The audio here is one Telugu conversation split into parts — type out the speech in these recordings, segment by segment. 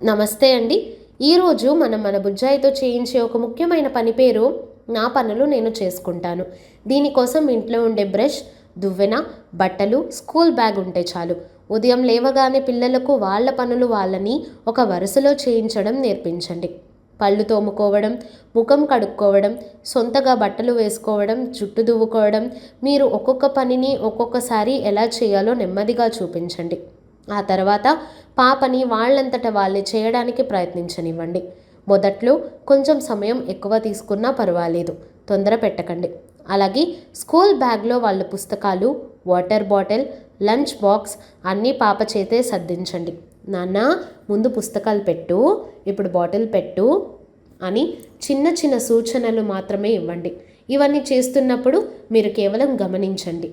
నమస్తే అండి. ఈరోజు మనం మన బుజ్జాయితో చేయించే ఒక ముఖ్యమైన పని పేరు నా పనులు నేను చేసుకుంటాను. దీనికోసం ఇంట్లో ఉండే బ్రష్, దువ్వెన, బట్టలు, స్కూల్ బ్యాగ్ ఉంటే చాలు. ఉదయం లేవగానే పిల్లలకు వాళ్ళ పనులు వాళ్ళని ఒక వరుసలో చేయించడం నేర్పించండి. పళ్ళు తోముకోవడం, ముఖం కడుక్కోవడం, సొంతగా బట్టలు వేసుకోవడం, జుట్టు దువ్వుకోవడం, మీరు ఒక్కొక్క పనిని ఒక్కొక్కసారి ఎలా చేయాలో నెమ్మదిగా చూపించండి. ఆ తర్వాత పాపని వాళ్ళంతట వాళ్ళే చేయడానికి ప్రయత్నించనివ్వండి. మొదట్లో కొంచెం సమయం ఎక్కువ తీసుకున్నా పర్వాలేదు, తొందర పెట్టకండి. అలాగే స్కూల్ బ్యాగ్లో వాళ్ళ పుస్తకాలు, వాటర్ బాటిల్, లంచ్ బాక్స్ అన్నీ పాప చేతే సర్దించండి. నాన్న, ముందు పుస్తకాలు పెట్టు, ఇప్పుడు బాటిల్ పెట్టు అని చిన్న చిన్న సూచనలు మాత్రమే ఇవ్వండి. ఇవన్నీ చేస్తున్నప్పుడు మీరు కేవలం గమనించండి.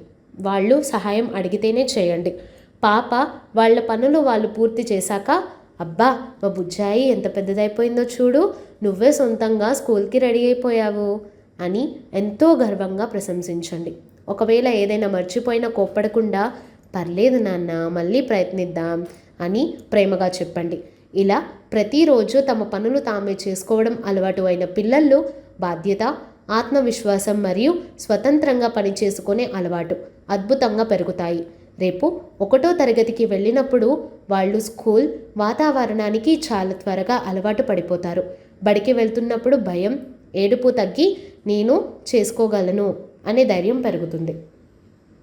వాళ్ళు సహాయం అడిగితేనే చేయండి. పాప వాళ్ళ పనులు వాళ్ళు పూర్తి చేశాక, అబ్బా మా బుజ్జాయి ఎంత పెద్దదైపోయిందో చూడు, నువ్వే సొంతంగా స్కూల్కి రెడీ అయిపోయావు అని ఎంతో గర్వంగా ప్రశంసించండి. ఒకవేళ ఏదైనా మర్చిపోయినా కోప్పడకుండా, పర్లేదు నాన్న, మళ్ళీ ప్రయత్నిద్దాం అని ప్రేమగా చెప్పండి. ఇలా ప్రతిరోజు తమ పనులు తామే చేసుకోవడం అలవాటు అయిన పిల్లల్లో బాధ్యత, ఆత్మవిశ్వాసం మరియు స్వతంత్రంగా పనిచేసుకునే అలవాటు అద్భుతంగా పెరుగుతాయి. రేపు 1వ తరగతికి వెళ్ళినప్పుడు వాళ్ళు స్కూల్ వాతావరణానికి చాలా త్వరగా అలవాటు పడిపోతారు. బడికి వెళ్తున్నప్పుడు భయం, ఏడుపు తగ్గి నేను చేసుకోగలను అనే ధైర్యం పెరుగుతుంది.